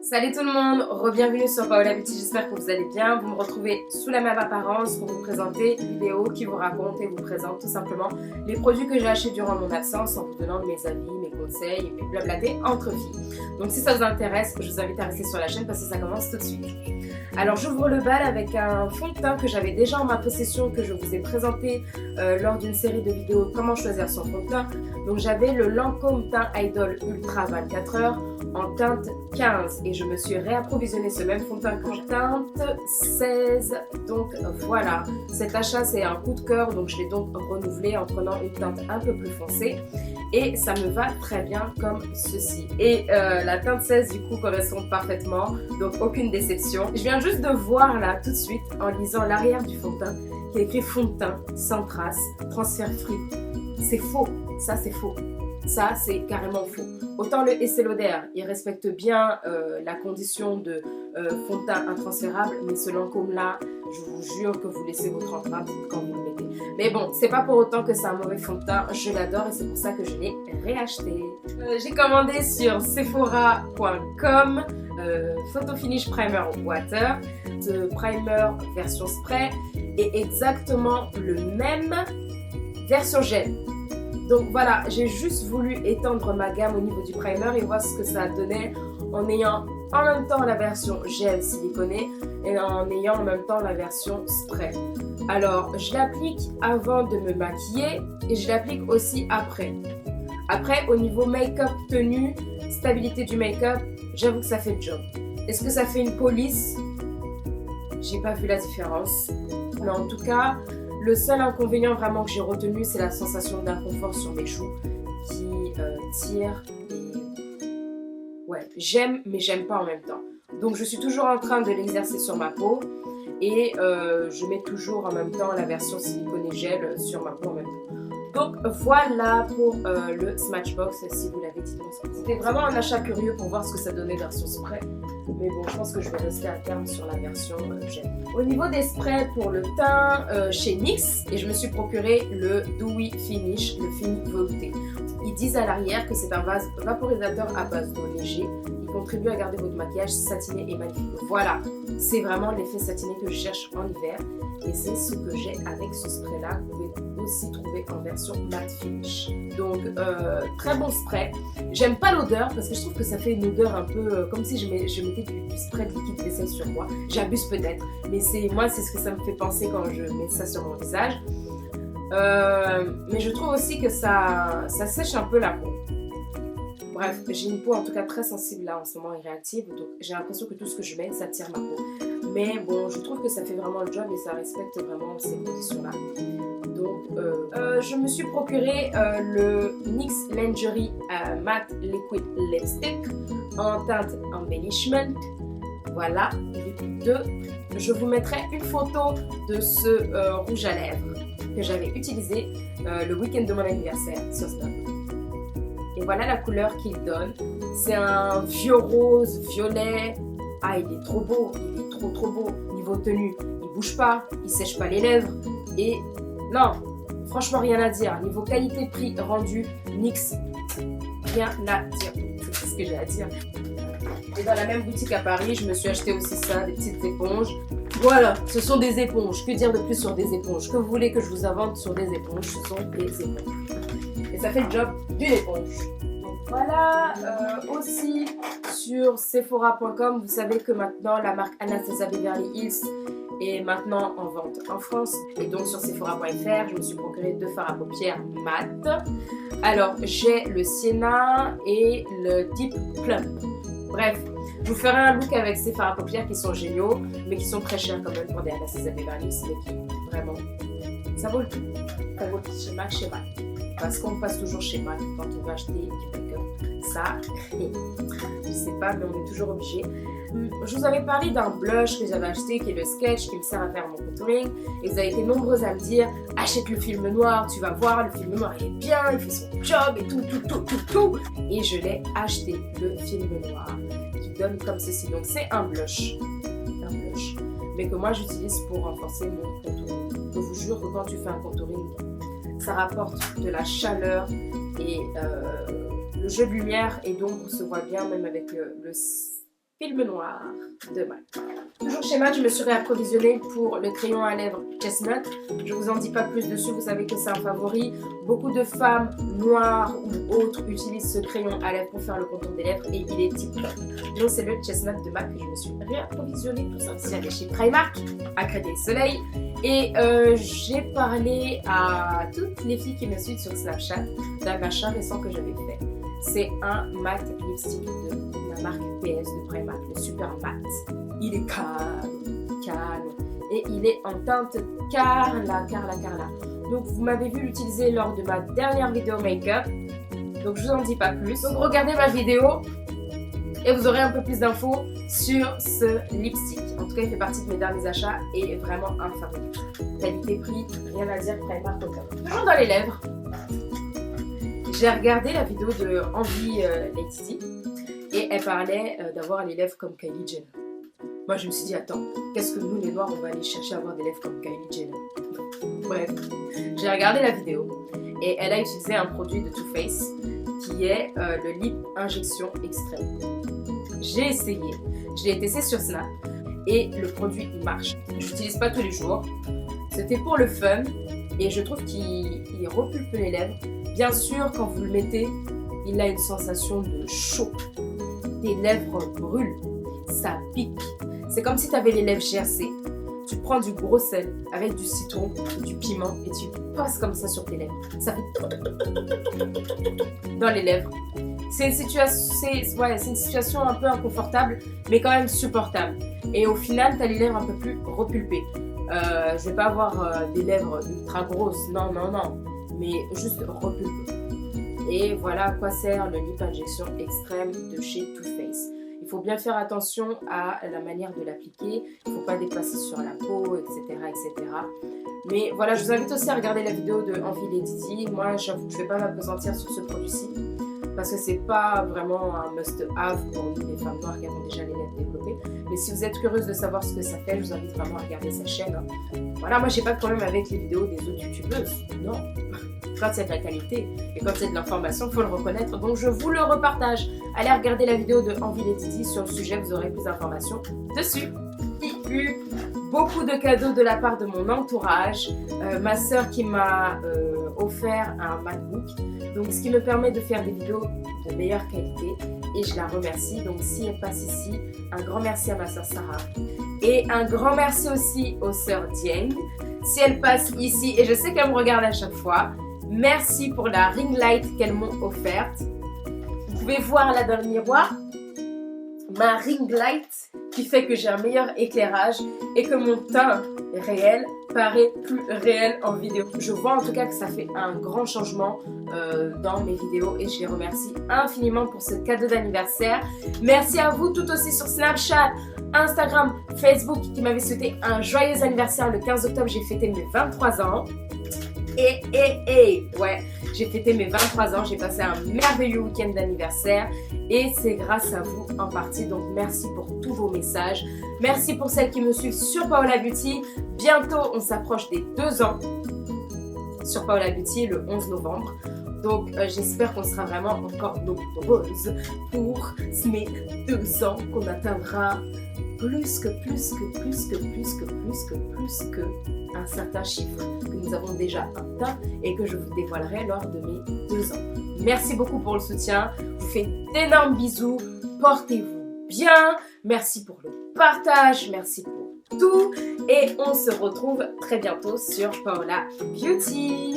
Salut tout le monde, re-bienvenue sur Paola Beauty, j'espère que vous allez bien. Vous me retrouvez sous la même apparence pour vous présenter une vidéo qui vous raconte et vous présente tout simplement les produits que j'ai achetés durant mon absence en vous donnant mes avis, mes conseils et mes blablatés entre filles. Donc si ça vous intéresse, je vous invite à rester sur la chaîne parce que ça commence tout de suite. Alors j'ouvre le bal avec un fond de teint que j'avais déjà en ma possession, que je vous ai présenté lors d'une série de vidéos comment choisir son fond de teint. Donc j'avais le Lancôme Teint Idol Ultra 24 heures en teinte 15 et je me suis réapprovisionné ce même fond de teint que j'ai teinte 16. Donc voilà, cet achat c'est un coup de cœur, donc je l'ai donc renouvelé en prenant une teinte un peu plus foncée et ça me va très bien comme ceci. Et la teinte 16 du coup correspond parfaitement, donc aucune déception. Je viens juste de voir là tout de suite en lisant l'arrière du fond de teint qui est écrit fond de teint sans trace, transfert free. C'est faux, ça c'est faux. Ça, c'est carrément faux. Autant le Estée Lauder, il respecte bien la condition de fond de teint intransférable, mais ce Lancôme-là, je vous jure que vous laissez votre empreinte quand vous le mettez. Mais bon, c'est pas pour autant que c'est un mauvais fond de teint, je l'adore et c'est pour ça que je l'ai réacheté. J'ai commandé sur sephora.com Photo Finish Primer Water. Ce primer version spray est exactement le même version gel. Donc voilà, j'ai juste voulu étendre ma gamme au niveau du primer et voir ce que ça donnait en ayant en même temps la version gel siliconée et en ayant en même temps la version spray. Alors, je l'applique avant de me maquiller et je l'applique aussi après. Après, au niveau make-up tenue, stabilité du make-up, j'avoue que ça fait le job. Est-ce que ça fait une police? J'ai pas vu la différence. Mais en tout cas, le seul inconvénient vraiment que j'ai retenu, c'est la sensation d'inconfort sur mes joues qui tire. Ouais, j'aime, mais j'aime pas en même temps. Donc je suis toujours en train de l'exercer sur ma peau et je mets toujours en même temps la version siliconée gel sur ma peau en même temps. Donc voilà pour le Smashbox, si vous l'avez dit. C'était vraiment un achat curieux pour voir ce que ça donnait version spray. Mais bon, je pense que je vais rester à terme sur la version gel. Au niveau des sprays pour le teint chez NYX, et je me suis procuré le Dewy Finish, le Fini Velouté. Ils disent à l'arrière que c'est un vaporisateur à base d'eau léger. Il contribue à garder votre maquillage satiné et magnifique. Voilà, c'est vraiment l'effet satiné que je cherche en hiver. Et c'est ce que j'ai avec ce spray-là, que vous pouvez aussi trouver en version matte finish. Donc, très bon spray. J'aime pas l'odeur parce que je trouve que ça fait une odeur un peu comme si je mettais du spray de liquide vaisselle sur moi. J'abuse peut-être, mais moi, c'est ce que ça me fait penser quand je mets ça sur mon visage. Mais je trouve aussi que ça sèche un peu la peau. Bref, j'ai une peau en tout cas très sensible là en ce moment et réactive, donc j'ai l'impression que tout ce que je mets, ça tire ma peau. Mais bon, je trouve que ça fait vraiment le job et ça respecte vraiment ces conditions-là. Donc, je me suis procuré le NYX Lingerie Matte Liquid Lipstick en teinte Embellishment. Voilà, les deux. Je vous mettrai une photo de ce rouge à lèvres que j'avais utilisé le week-end de mon anniversaire sur Snap. Et voilà la couleur qu'il donne. C'est un vieux rose, violet. Ah, il est trop beau, il est trop beau. Niveau tenue, il bouge pas, il sèche pas les lèvres. Et non, franchement rien à dire. Niveau qualité-prix rendu, NYX, rien à dire. C'est ce que j'ai à dire. Et dans la même boutique à Paris, je me suis acheté aussi ça, des petites éponges. Voilà, ce sont des éponges. Que dire de plus sur des éponges? Que vous voulez que je vous invente sur des éponges? Ce sont des éponges. Et ça fait le job d'une éponge. Donc voilà, aussi sur sephora.com, vous savez que maintenant la marque Anastasia Beverly Hills est maintenant en vente en France. Et donc sur sephora.fr, je me suis procuré 2 fards à paupières mat. Alors j'ai le Sienna et le Deep Plump. Bref, je vous ferai un look avec ces fards à paupières qui sont géniaux, mais qui sont très chers quand même pour des Anastasia Beverly Hills, mais qui vraiment, ça vaut le coup. Ça vaut le coup chez MAC. Parce qu'on passe toujours chez MAC quand on va acheter du make-up. Ça, je sais pas, mais on est toujours obligé. Je vous avais parlé d'un blush que j'avais acheté qui est le Sketch, qui me sert à faire mon contouring. Et vous avez été nombreux à me dire achète le film noir, tu vas voir, le film noir il est bien, il fait son job et tout. Et je l'ai acheté, le film noir, qui donne comme ceci. Donc c'est un blush, mais que moi j'utilise pour renforcer mon contouring. Je vous jure que quand tu fais un contouring, ça rapporte de la chaleur et le jeu de lumière et d'ombre se voit bien même avec le Film noir de MAC. Toujours chez MAC, je me suis réapprovisionnée pour le crayon à lèvres Chestnut. Je vous en dis pas plus dessus, vous savez que c'est un favori. Beaucoup de femmes noires ou autres utilisent ce crayon à lèvres pour faire le contour des lèvres et il est tip top. Donc c'est le Chestnut de MAC que je me suis réapprovisionnée. Tout ça aussi allé chez Primark, à Crédit Soleil. Et j'ai parlé à toutes les filles qui me suivent sur Snapchat d'un achat récent que j'avais fait. C'est un matte lipstick de la marque PS de Primark, le Super Matte. Il est calme et il est en teinte Carla. Donc vous m'avez vu l'utiliser lors de ma dernière vidéo make-up. Donc je vous en dis pas plus. Donc regardez ma vidéo et vous aurez un peu plus d'infos sur ce lipstick. En tout cas, il fait partie de mes derniers achats et est vraiment un favori. Qualité-prix, rien à dire, Primark au top. Toujours dans les lèvres. J'ai regardé la vidéo de Envie Lady et elle parlait d'avoir les lèvres comme Kylie Jenner. Moi je me suis dit attends, qu'est-ce que nous les noirs on va aller chercher à avoir des lèvres comme Kylie Jenner? Bref, j'ai regardé la vidéo et elle a utilisé un produit de Too Faced qui est le Lip Injection Extreme. J'ai essayé, je l'ai testé sur Snap et le produit marche. Je l'utilise pas tous les jours, c'était pour le fun et je trouve qu'il repulpe les lèvres. Bien sûr, quand vous le mettez, il a une sensation de chaud. Tes lèvres brûlent, ça pique. C'est comme si tu avais les lèvres gercées. Tu prends du gros sel avec du citron, du piment et tu passes comme ça sur tes lèvres. Ça fait dans les lèvres. C'est une situation un peu inconfortable, mais quand même supportable. Et au final, tu as les lèvres un peu plus repulpées. Je vais pas avoir des lèvres ultra grosses, non. Mais juste repulpées. Et voilà à quoi sert le Lip Injection Extreme de chez Too Faced. Il faut bien faire attention à la manière de l'appliquer, il ne faut pas dépasser sur la peau, etc. Mais voilà, je vous invite aussi à regarder la vidéo de Envie Lady. Moi, j'avoue que je ne vais pas m'appesantir sur ce produit-ci, parce que c'est pas vraiment un must-have pour nous, les femmes noires qui avons déjà les lèvres développées. Mais si vous êtes curieuse de savoir ce que ça fait, je vous invite vraiment à regarder sa chaîne. Voilà, moi j'ai pas de problème avec les vidéos des autres youtubeuses, non. Quand il y a de la qualité et quand il y a de l'information, il faut le reconnaître. Donc je vous le repartage. Allez regarder la vidéo de Envie Lady sur le sujet, vous aurez plus d'informations dessus. Il y a eu beaucoup de cadeaux de la part de mon entourage. Ma soeur qui m'a offert un MacBook, donc ce qui me permet de faire des vidéos de meilleure qualité et je la remercie. Donc si elle passe ici, un grand merci à ma soeur Sarah et un grand merci aussi aux sœurs Dieng. Si elles passent ici, et je sais qu'elles me regardent à chaque fois, merci pour la ring light qu'elles m'ont offerte. Vous pouvez voir là dans le miroir ma ring light qui fait que j'ai un meilleur éclairage et que mon teint réel paraît plus réel en vidéo. Je vois en tout cas que ça fait un grand changement dans mes vidéos et je les remercie infiniment pour ce cadeau d'anniversaire. Merci à vous tout aussi sur Snapchat, Instagram, Facebook qui m'avez souhaité un joyeux anniversaire. Le 15 octobre, j'ai fêté mes 23 ans. Ouais, j'ai fêté mes 23 ans, j'ai passé un merveilleux week-end d'anniversaire et c'est grâce à vous en partie, donc merci pour tous vos messages. Merci pour celles qui me suivent sur Paola Beauty. Bientôt, on s'approche des 2 ans sur Paola Beauty le 11 novembre. Donc j'espère qu'on sera vraiment encore nombreuses pour mes 2 ans, qu'on atteindra plus que un certain chiffre que nous avons déjà atteint et que je vous dévoilerai lors de mes 2 ans. Merci beaucoup pour le soutien, je vous fais d'énormes bisous, portez-vous bien, merci pour le partage, merci pour tout et on se retrouve très bientôt sur Paola Beauty.